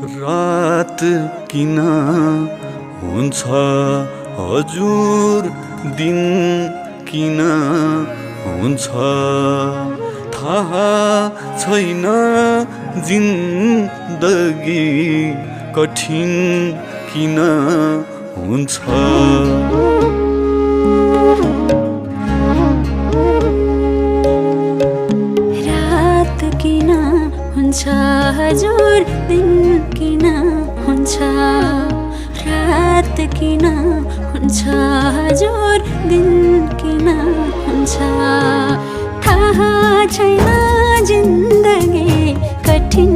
रात किन हुन्छ हजुर, दिन किन हुन्छ थाहा छैन। जिन्दगी कठिन किन हुन्छ। रात किन हुन्छ हजुर, दिन किन हुन्छ। रात किन हुन्छ हजुर, दिन किन हुन्छ थाहा छैन। जिन्दगी कठिन